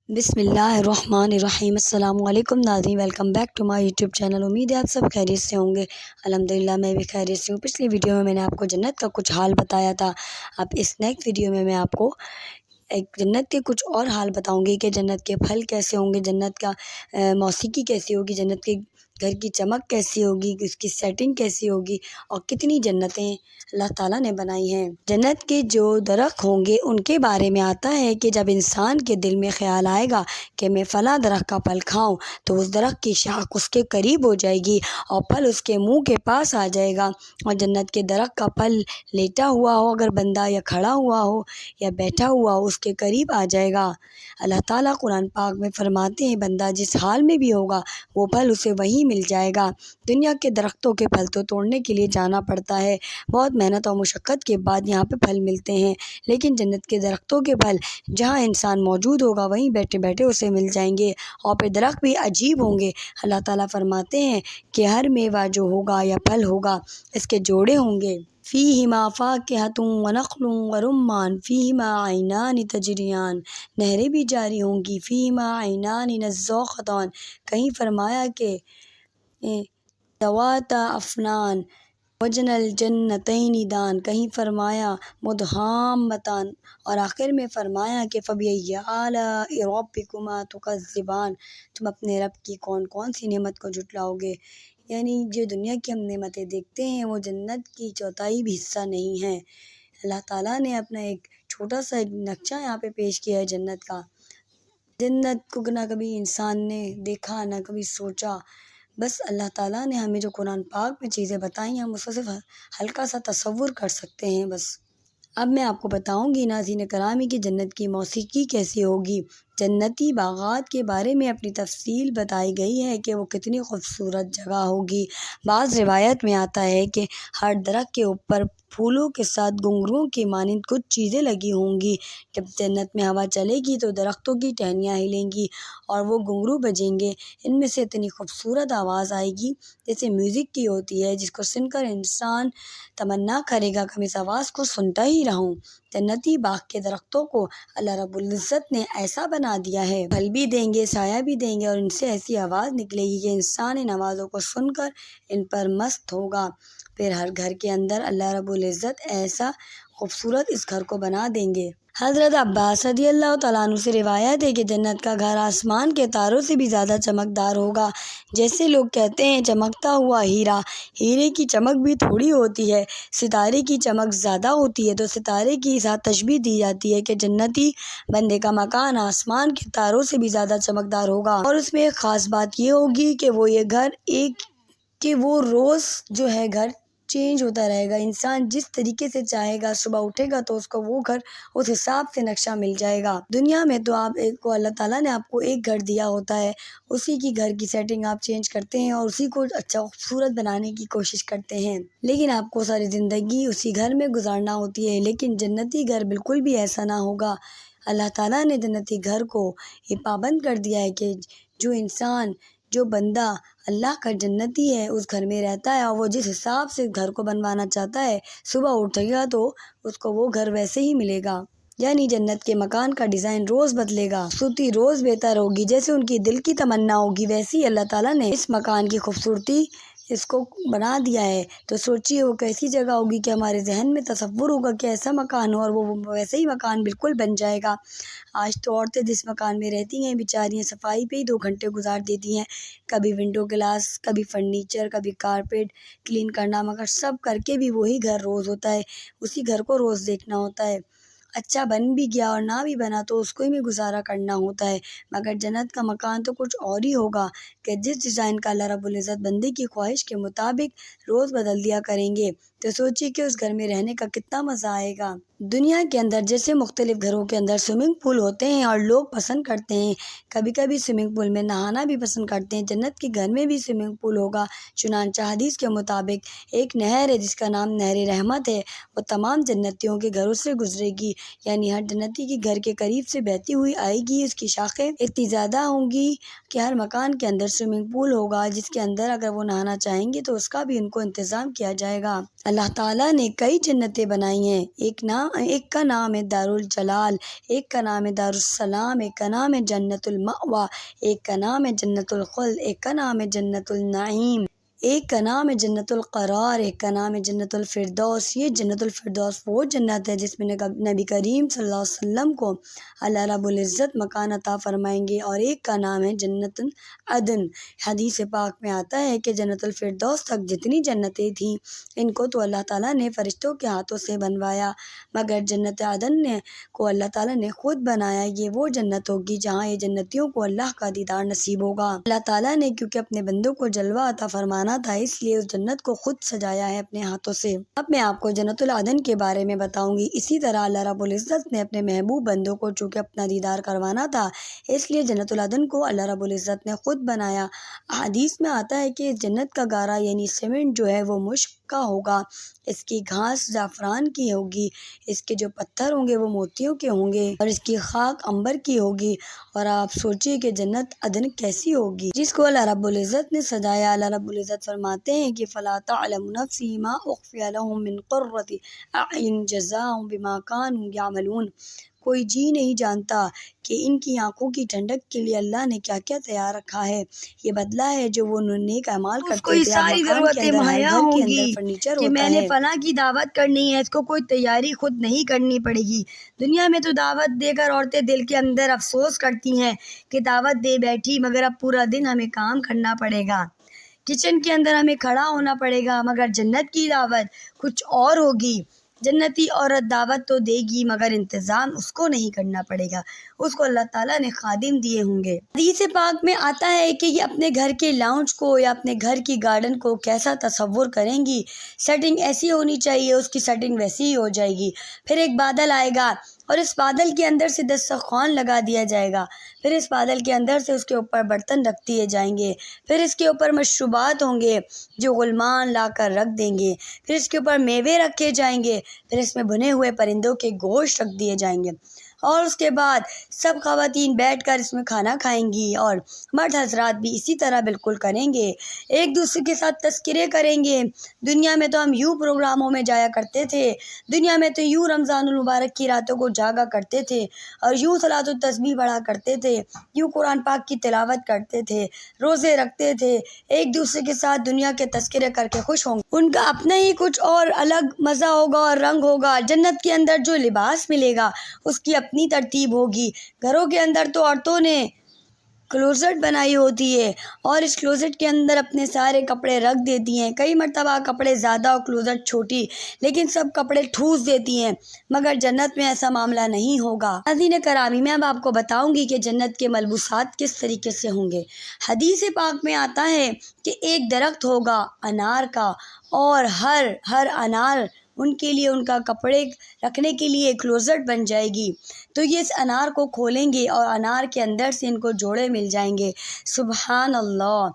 بسم اللہ الرحمن الرحیم۔ السلام علیکم ناظرین، welcome back to my YouTube channel. امید ہے آپ سب خیریت سے ہوں گے۔ الحمدللہ میں بھی خیریت سے ہوں۔ پچھلی ویڈیو میں نے آپ کو جنت کا کچھ حال بتایا تھا۔ اب اس نیکسٹ ویڈیو میں آپ کو ایک جنت کے کچھ اور حال بتاؤں گی کہ جنت کے پھل کیسے ہوں گے، جنت کا موسیقی کیسی ہوگی، جنت کے گھر کی چمک کیسی ہوگی، اس کی سیٹنگ کیسی ہوگی، اور کتنی جنتیں اللہ تعالیٰ نے بنائی ہیں۔ جنت کے جو درخت ہوں گے ان کے بارے میں آتا ہے کہ جب انسان کے دل میں خیال آئے گا کہ میں فلاں درخت کا پھل کھاؤں تو اس درخت کی شاخ اس کے قریب ہو جائے گی اور پھل اس کے منہ کے پاس آ جائے گا، اور جنت کے درخت کا پھل لیٹا ہوا ہو اگر بندہ، یا کھڑا ہوا ہو یا بیٹھا ہوا ہو، اس کے قریب آ جائے گا۔ اللہ تعالیٰ قرآن پاک میں فرماتے ہیں بندہ جس حال میں بھی ہوگا وہ پھل اسے وہیں مل جائے گا۔ دنیا کے درختوں کے پھل تو توڑنے کے لیے جانا پڑتا ہے، بہت محنت اور مشقت کے بعد یہاں پہ پھل ملتے ہیں، لیکن جنت کے درختوں کے پھل جہاں انسان موجود ہوگا وہیں بیٹھے بیٹھے اسے مل جائیں گے، اور پھر درخت بھی عجیب ہوں گے۔ اللہ تعالیٰ فرماتے ہیں کہ ہر میوہ جو ہوگا یا پھل ہوگا اس کے جوڑے ہوں گے۔ فیہما فاکہۃ ونخل ورمان فیہما عینان تجریان، نہریں بھی جاری ہوں گی۔ فیہما عینان نضاختان، کہیں فرمایا کہ ذواتا افنان، وجن الجنتین دان، کہیں فرمایا مدہامتان، اور آخر میں فرمایا کہ فبأی آلاء ربکما تکذبان، تم اپنے رب کی کون کون سی نعمت کو جھٹلاؤ گے۔ یعنی جو دنیا کی ہم نعمتیں دیکھتے ہیں وہ جنت کی چوتھائی بھی حصہ نہیں ہے۔ اللہ تعالیٰ نے اپنا ایک چھوٹا سا ایک نقشہ یہاں پہ پیش کیا ہے جنت کا۔ جنت کو نہ کبھی انسان نے دیکھا نہ کبھی سوچا، بس اللہ تعالیٰ نے ہمیں جو قرآن پاک میں چیزیں بتائی ہیں ہم اس کو صرف ہلکا سا تصور کر سکتے ہیں بس۔ اب میں آپ کو بتاؤں گی ناظرین کرامی کی جنت کی موسیقی کیسی ہوگی۔ جنتی باغات کے بارے میں اپنی تفصیل بتائی گئی ہے کہ وہ کتنی خوبصورت جگہ ہوگی۔ بعض روایت میں آتا ہے کہ ہر درخت کے اوپر پھولوں کے ساتھ گھنگروؤں کی مانند کچھ چیزیں لگی ہوں گی۔ جب جنت میں ہوا چلے گی تو درختوں کی ٹہنیاں ہلیں گی اور وہ گھنگرو بجیں گے، ان میں سے اتنی خوبصورت آواز آئے گی جیسے میوزک کی ہوتی ہے، جس کو سن کر انسان تمنا کرے گا کہ میں اس آواز کو سنتا ہی رہوں۔ جنتی باغ کے درختوں کو اللہ رب العزت نے ایسا بنا دیا ہے، پھل بھی دیں گے، سایہ بھی دیں گے، اور ان سے ایسی آواز نکلے گی کہ انسان ان آوازوں کو سن کر ان پر مست ہوگا۔ پھر ہر گھر کے اندر اللہ رب العزت ایسا خوبصورت اس گھر کو بنا دیں گے۔ حضرت عباس رضی اللہ تعالیٰ عنہ سے روایت ہے کہ جنت کا گھر آسمان کے تاروں سے بھی زیادہ چمکدار ہوگا۔ جیسے لوگ کہتے ہیں چمکتا ہوا ہیرا، ہیرے کی چمک بھی تھوڑی ہوتی ہے، ستارے کی چمک زیادہ ہوتی ہے، تو ستارے کی ساتھ تشبیہ دی جاتی ہے کہ جنتی بندے کا مکان آسمان کے تاروں سے بھی زیادہ چمکدار ہوگا۔ اور اس میں ایک خاص بات یہ ہوگی کہ وہ یہ گھر کہ وہ روز جو ہے گھر چینج ہوتا رہے گا، انسان جس طریقے سے چاہے گا صبح اٹھے گا تو اس کو وہ گھر اس حساب سے نقشہ مل جائے گا۔ دنیا میں تو اللہ تعالیٰ نے آپ کو ایک گھر دیا ہوتا ہے، اسی کی گھر کی سیٹنگ آپ چینج کرتے ہیں اور اسی کو اچھا خوبصورت بنانے کی کوشش کرتے ہیں، لیکن آپ کو ساری زندگی اسی گھر میں گزارنا ہوتی ہے۔ لیکن جنتی گھر بالکل بھی ایسا نہ ہوگا۔ اللہ تعالیٰ نے جنتی گھر کو یہ پابند کر دیا ہے کہ جو بندہ اللہ کا جنتی ہے اس گھر میں رہتا ہے، اور وہ جس حساب سے گھر کو بنوانا چاہتا ہے صبح اٹھے گا تو اس کو وہ گھر ویسے ہی ملے گا۔ یعنی جنت کے مکان کا ڈیزائن روز بدلے گا، خوبصورتی روز بہتر ہوگی، جیسے ان کی دل کی تمنا ہوگی ویسے ہی اللہ تعالیٰ نے اس مکان کی خوبصورتی اس کو بنا دیا ہے۔ تو سوچیے وہ کیسی جگہ ہوگی کہ ہمارے ذہن میں تصور ہوگا کہ ایسا مکان ہو اور وہ ویسے ہی مکان بالکل بن جائے گا۔ آج تو عورتیں جس مکان میں رہتی ہیں بیچاریاں صفائی پہ ہی 2 گھنٹے گزار دیتی ہیں، کبھی ونڈو گلاس، کبھی فرنیچر، کبھی کارپیٹ کلین کرنا، مگر سب کر کے بھی وہی گھر روز ہوتا ہے، اسی گھر کو روز دیکھنا ہوتا ہے۔ اچھا بن بھی گیا اور نہ بھی بنا تو اس کو ہی میں گزارا کرنا ہوتا ہے، مگر جنت کا مکان تو کچھ اور ہی ہوگا کہ جس ڈیزائن کا اللہ رب العزت بندے کی خواہش کے مطابق روز بدل دیا کریں گے، تو سوچیے کہ اس گھر میں رہنے کا کتنا مزہ آئے گا۔ دنیا کے اندر جیسے مختلف گھروں کے اندر سوئمنگ پول ہوتے ہیں اور لوگ پسند کرتے ہیں، کبھی کبھی سوئمنگ پول میں نہانا بھی پسند کرتے ہیں، جنت کے گھر میں بھی سوئمنگ پول ہوگا۔ چنانچہ حدیث کے مطابق ایک نہر ہے جس کا نام نہر رحمت ہے، وہ تمام جنتیوں کے گھروں سے گزرے گی، یعنی ہر جنتی کی گھر کے قریب سے بہتی ہوئی آئے گی، اس کی شاخیں اتنی زیادہ ہوں گی کہ ہر مکان کے اندر سوئمنگ پول ہوگا، جس کے اندر اگر وہ نہانا چاہیں گے تو اس کا بھی ان کو انتظام کیا جائے گا۔ اللہ تعالیٰ نے کئی جنتیں بنائی ہیں، ایک کا نام ہے دارالجلال، ایک کا نام ہے دارالسلام، ایک کا نام ہے جنت المأویٰ، ایک کا نام ہے جنت الخلد، ایک کا نام ہے جنت النعیم، ایک کا نام ہے جنت القرار، ایک کا نام ہے جنت الفردوس۔ یہ جنت الفردوس وہ جنت ہے جس میں نبی کریم صلی اللہ علیہ وسلم کو اللہ رب العزت مکان عطا فرمائیں گے، اور ایک کا نام ہے جنت عدن۔ حدیث پاک میں آتا ہے کہ جنت الفردوس تک جتنی جنتیں تھیں ان کو تو اللہ تعالیٰ نے فرشتوں کے ہاتھوں سے بنوایا، مگر جنت عدن کو اللہ تعالیٰ نے خود بنایا۔ یہ وہ جنت ہوگی جہاں یہ جنتیوں کو اللہ کا دیدار نصیب ہوگا۔ اللہ تعالیٰ نے کیونکہ اپنے بندوں کو جلوہ عطا فرمانا تھا، اس لیے اس جنت کو خود سجایا ہے اپنے ہاتھوں سے۔ اب میں آپ کو جنت العدن کے بارے میں بتاؤں گی۔ اسی طرح اللہ رب العزت نے اپنے محبوب بندوں کو چونکہ اپنا دیدار کروانا تھا، اس لیے جنت العدن کو اللہ رب العزت نے خود بنایا۔ حدیث میں آتا ہے کہ جنت کا گارا یعنی سیمنٹ جو ہے وہ مشک کا ہوگا، اس کی گھاس زعفران کی ہوگی، اس کے جو پتھر ہوں گے وہ موتیوں کے ہوں گے، اور اس کی خاک عنبر کی ہوگی۔ اور آپ سوچئے کہ جنت عدن کیسی ہوگی جس کو اللہ رب العزت نے سجایا۔ اللہ رب العزت فرماتے ہیں کہ فَلَا تَعْلَمُ نَفْسٌ مَا أُخْفِيَ لَهُم مِّن قُرَّةِ أَعْيُنٍ جَزَاءً بِمَا كَانُوا يَعْمَلُونَ۔ کوئی جی نہیں جانتا کہ ان کی آنکھوں کی ٹھنڈک کے لیے اللہ نے کیا کیا تیار رکھا ہے، یہ بدلہ ہے جو وہ نیک اعمال کرتے تھے۔ اس کو یہ ساری ضرورتیں مہیا ہوں گی کہ میں نے فلاں کی دعوت کرنی ہے، اس کو کوئی تیاری خود نہیں کرنی پڑے گی۔ دنیا میں تو دعوت دے کر عورتیں دل کے اندر افسوس کرتی ہیں کہ دعوت دے بیٹھی مگر اب پورا دن ہمیں کام کرنا پڑے گا، کچن کے اندر ہمیں کھڑا ہونا پڑے گا۔ مگر جنت کی دعوت کچھ اور ہوگی۔ جنتی عورت دعوت تو دے گی مگر انتظام اس کو نہیں کرنا پڑے گا، اس کو اللہ تعالیٰ نے خادم دیے ہوں گے۔ حدیث پاک میں آتا ہے کہ یہ اپنے گھر کے لاؤنج کو یا اپنے گھر کی گارڈن کو کیسا تصور کریں گی، سیٹنگ ایسی ہونی چاہیے، اس کی سیٹنگ ویسی ہی ہو جائے گی۔ پھر ایک بادل آئے گا اور اس بادل کے اندر سے دسترخوان لگا دیا جائے گا، پھر اس بادل کے اندر سے اس کے اوپر برتن رکھ دیے جائیں گے، پھر اس کے اوپر مشروبات ہوں گے جو غلمان لا کر رکھ دیں گے، پھر اس کے اوپر میوے رکھے جائیں گے، پھر اس میں بھنے ہوئے پرندوں کے گوشت رکھ دیے جائیں گے، اور اس کے بعد سب خواتین بیٹھ کر اس میں کھانا کھائیں گی، اور مرد حضرات بھی اسی طرح بالکل کریں گے، ایک دوسرے کے ساتھ تذکرے کریں گے۔ دنیا میں تو ہم یوں پروگراموں میں جایا کرتے تھے، دنیا میں تو یوں رمضان المبارک کی راتوں کو جاگا کرتے تھے، اور یوں صلاۃ التسبیح پڑھا کرتے تھے، یوں قرآن پاک کی تلاوت کرتے تھے، روزے رکھتے تھے، ایک دوسرے کے ساتھ دنیا کے تذکرے کر کے خوش ہوں گے۔ ان کا اپنا ہی کچھ اور الگ مزہ ہوگا اور رنگ ہوگا۔ جنت کے اندر جو لباس ملے گا اس کی اپنی ترتیب ہوگی۔ گھروں کے اندر تو عورتوں نے کلوزٹ بنائی ہوتی ہے اور اس کلوزٹ کے اندر اپنے سارے کپڑے رکھ دیتی ہیں، کئی مرتبہ کپڑے زیادہ اور کلوزٹ چھوٹی، لیکن سب کپڑے ٹھوس دیتی ہیں، مگر جنت میں ایسا معاملہ نہیں ہوگا۔ ناظرین کرامی، میں اب آپ کو بتاؤں گی کہ جنت کے ملبوسات کس طریقے سے ہوں گے۔ حدیث پاک میں آتا ہے کہ ایک درخت ہوگا انار کا، اور ہر انار ان کے لیے ان کا کپڑے رکھنے کے لیے کلوزٹ بن جائے گی۔ تو یہ اس انار کو کھولیں گے اور انار کے اندر سے ان کو جوڑے مل جائیں گے۔ سبحان اللہ،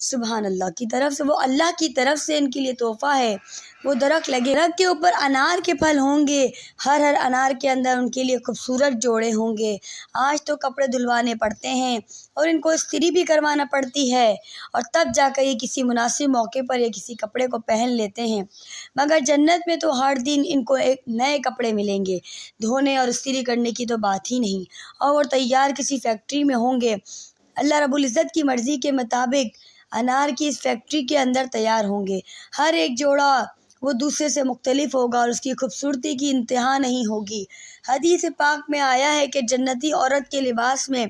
سبحان اللہ کی طرف سے، وہ اللہ کی طرف سے ان کے لیے تحفہ ہے۔ وہ درخت لگے، درخت کے اوپر انار کے پھل ہوں گے، ہر انار کے اندر ان کے لیے خوبصورت جوڑے ہوں گے۔ آج تو کپڑے دھلوانے پڑتے ہیں اور ان کو استری بھی کروانا پڑتی ہے، اور تب جا کر یہ کسی مناسب موقع پر یا کسی کپڑے کو پہن لیتے ہیں، مگر جنت میں تو ہر دن ان کو ایک نئے کپڑے ملیں گے، دھونے اور استری کرنے کی تو بات ہی نہیں، اور وہ تیار کسی فیکٹری میں ہوں گے، اللہ رب العزت کی مرضی کے مطابق انار کی اس فیکٹری کے اندر تیار ہوں گے۔ ہر ایک جوڑا وہ دوسرے سے مختلف ہوگا اور اس کی خوبصورتی کی انتہا نہیں ہوگی۔ حدیث پاک میں آیا ہے کہ جنتی عورت کے لباس میں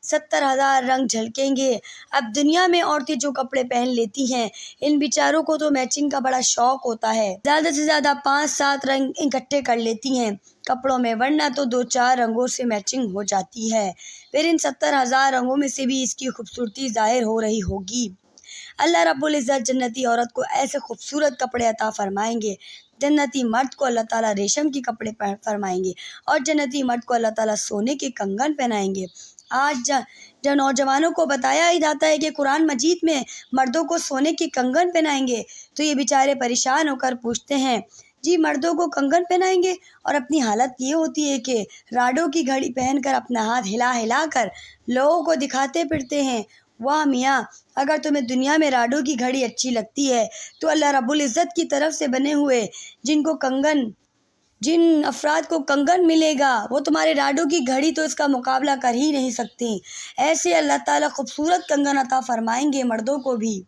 70,000 رنگ جھلکیں گے۔ اب دنیا میں عورتیں جو کپڑے پہن لیتی ہیں، ان بیچاروں کو تو میچنگ کا بڑا شوق ہوتا ہے، زیادہ سے زیادہ 5-7 رنگ اکٹھے کر لیتی ہیں کپڑوں میں، ورنہ تو 2-4 رنگوں سے میچنگ ہو جاتی ہے، پھر ان 70,000 رنگوں میں سے بھی اس کی خوبصورتی ظاہر ہو رہی ہوگی۔ اللہ رب العزت جنتی عورت کو ایسے خوبصورت کپڑے عطا فرمائیں گے، جنتی مرد کو اللہ تعالیٰ ریشم کے کپڑے فرمائیں گے، اور جنتی مرد کو اللہ تعالیٰ سونے کے کنگن پہنائیں گے۔ آج جو نوجوانوں کو بتایا ہی جاتا ہے کہ قرآن مجید میں مردوں کو سونے کے کنگن پہنائیں گے، تو یہ بیچارے پریشان ہو کر پوچھتے ہیں جی مردوں کو کنگن پہنائیں گے، اور اپنی حالت یہ ہوتی ہے کہ راڈوں کی گھڑی پہن کر اپنا ہاتھ ہلا ہلا کر لوگوں کو دکھاتے پھرتے ہیں۔ واہ میاں، اگر تمہیں دنیا میں راڈوں کی گھڑی اچھی لگتی ہے تو اللہ رب العزت کی طرف سے بنے ہوئے جن افراد کو کنگن ملے گا وہ تمہارے راڈوں کی گھڑی تو اس کا مقابلہ کر ہی نہیں سکتی۔ ایسے اللہ تعالیٰ خوبصورت کنگن عطا فرمائیں گے مردوں کو بھی۔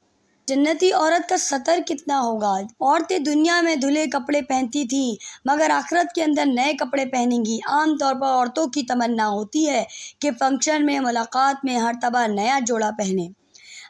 جنتی عورت کا سطر کتنا ہوگا۔ عورتیں دنیا میں دھلے کپڑے پہنتی تھیں مگر آخرت کے اندر نئے کپڑے پہنیں گی۔ عام طور پر عورتوں کی تمنا ہوتی ہے کہ فنکشن میں، ملاقات میں ہر طبع نیا جوڑا پہنیں۔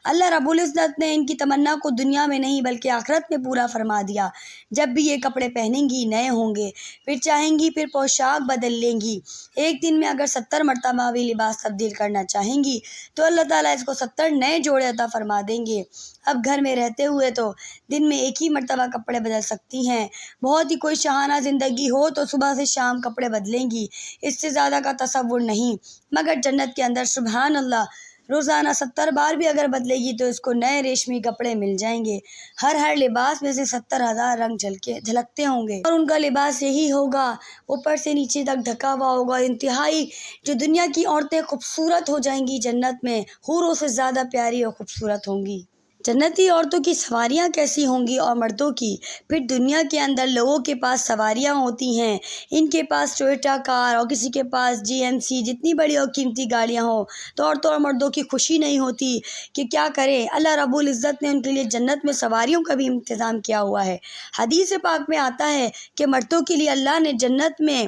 اللہ رب العزت نے ان کی تمنا کو دنیا میں نہیں بلکہ آخرت میں پورا فرما دیا۔ جب بھی یہ کپڑے پہنیں گی نئے ہوں گے، پھر چاہیں گی پھر پوشاک بدل لیں گی۔ ایک دن میں اگر 70 مرتبہ بھی لباس تبدیل کرنا چاہیں گی تو اللہ تعالیٰ اس کو 70 نئے جوڑے عطا فرما دیں گے۔ اب گھر میں رہتے ہوئے تو دن میں ایک ہی مرتبہ کپڑے بدل سکتی ہیں۔ بہت ہی کوئی شاہانہ زندگی ہو تو صبح سے شام کپڑے بدلیں گی، اس سے زیادہ کا تصور نہیں۔ مگر جنت کے اندر سبحان اللہ روزانہ 70 بار بھی اگر بدلے گی تو اس کو نئے ریشمی کپڑے مل جائیں گے۔ ہر لباس میں سے 70,000 رنگ جھلکتے ہوں گے، اور ان کا لباس یہی ہوگا، اوپر سے نیچے تک ڈھکا ہوا ہوگا۔ انتہائی جو دنیا کی عورتیں خوبصورت ہو جائیں گی جنت میں، حوروں سے زیادہ پیاری اور خوبصورت ہوں گی۔ جنتی عورتوں کی سواریاں کیسی ہوں گی اور مردوں کی؟ پھر دنیا کے اندر لوگوں کے پاس سواریاں ہوتی ہیں، ان کے پاس ٹویوٹا کار اور کسی کے پاس GMC، جتنی بڑی اور قیمتی گاڑیاں ہوں تو عورتوں اور مردوں کی خوشی نہیں ہوتی کہ کیا کریں۔ اللہ رب العزت نے ان کے لیے جنت میں سواریوں کا بھی انتظام کیا ہوا ہے۔ حدیث پاک میں آتا ہے کہ مردوں کے لیے اللہ نے جنت میں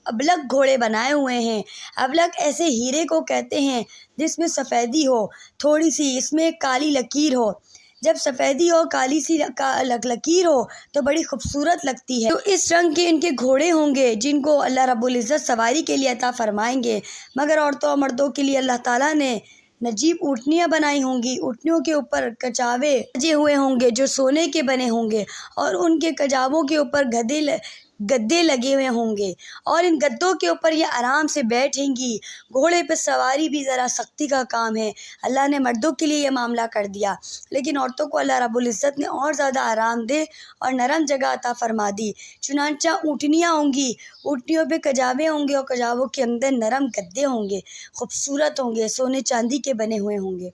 ابلک گھوڑے بنائے ہوئے ہیں۔ ابلک ایسے ہیرے کو کہتے ہیں جس میں سفیدی ہو تھوڑی سی، اس میں کالی لکیر ہو۔ جب سفیدی اور کالی سی لکیر ہو تو بڑی خوبصورت لگتی ہے۔ تو اس رنگ کے ان کے گھوڑے ہوں گے جن کو اللہ رب العزت سواری کے لیے عطا فرمائیں گے۔ مگر عورتوں اور مردوں کے لیے اللہ تعالیٰ نے نجیب اونٹنیاں بنائی ہوں گی۔ اونٹنیوں کے اوپر کچاوے سجے ہوئے ہوں گے جو سونے کے بنے ہوں گے، اور ان کے کجاووں کے اوپر گدے لگے ہوئے ہوں گے، اور ان گدوں کے اوپر یہ آرام سے بیٹھیں گی۔ گھوڑے پہ سواری بھی ذرا سختی کا کام ہے۔ اللہ نے مردوں کے لیے یہ معاملہ کر دیا، لیکن عورتوں کو اللہ رب العزت نے اور زیادہ آرام دہ اور نرم جگہ عطا فرما دی۔ چنانچہ اونٹنیاں ہوں گی، اونٹنیوں پہ کجاوے ہوں گے، اور کجاووں کے اندر نرم گدے ہوں گے، خوبصورت ہوں گے، سونے چاندی کے بنے ہوئے ہوں گے۔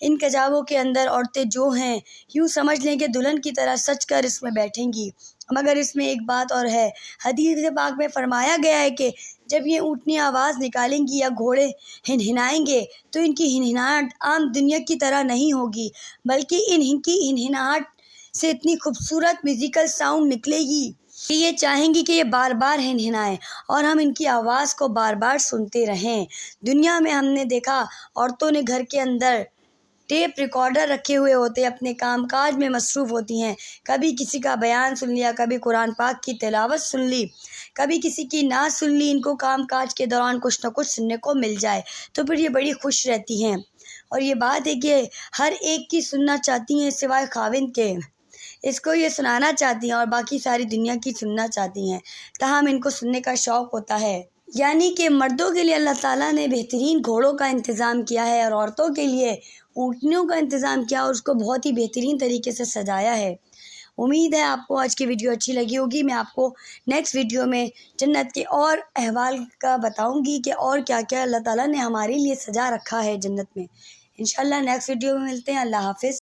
ان کجاووں کے اندر عورتیں جو ہیں یوں سمجھ لیں کہ دلہن کی طرح سج کر اس میں بیٹھیں گی۔ مگر اس میں ایک بات اور ہے، حدیث پاک میں فرمایا گیا ہے کہ جب یہ اونٹنیاں آواز نکالیں گی یا گھوڑے ہنہنائیں گے تو ان کی ہنہناہٹ عام دنیا کی طرح نہیں ہوگی، بلکہ ان کی ہنہناہٹ سے اتنی خوبصورت میوزیکل ساؤنڈ نکلے گی کہ یہ چاہیں گی کہ یہ بار بار ہنہنائیں اور ہم ان کی آواز کو بار بار سنتے رہیں۔ دنیا میں ہم نے دیکھا عورتوں نے گھر کے اندر ٹیپ ریکارڈر رکھے ہوئے ہوتے، اپنے کام کاج میں مصروف ہوتی ہیں۔ کبھی کسی کا بیان سن لیا، کبھی قرآن پاک کی تلاوت سن لی، کبھی کسی کی نعت سن لی۔ ان کو کام کاج کے دوران کچھ نہ کچھ سننے کو مل جائے تو پھر یہ بڑی خوش رہتی ہیں، اور یہ بات ہے کہ ہر ایک کی سننا چاہتی ہیں سوائے خاوند کے۔ اس کو یہ سنانا چاہتی ہیں اور باقی ساری دنیا کی سننا چاہتی ہیں، تاہم ان کو سننے کا شوق ہوتا ہے۔ یعنی کہ مردوں کے لیے اللہ تعالیٰ نے بہترین گھوڑوں کا انتظام کیا ہے اور عورتوں کے لیے اونٹنیوں کا انتظام کیا اور اس کو بہت ہی بہترین طریقے سے سجایا ہے۔ امید ہے آپ کو آج کی ویڈیو اچھی لگی ہوگی۔ میں آپ کو نیکسٹ ویڈیو میں جنت کے اور احوال کا بتاؤں گی کہ اور کیا کیا اللہ تعالیٰ نے ہمارے لیے سجا رکھا ہے جنت میں۔ انشاءاللہ نیکسٹ ویڈیو میں ملتے ہیں۔ اللہ حافظ۔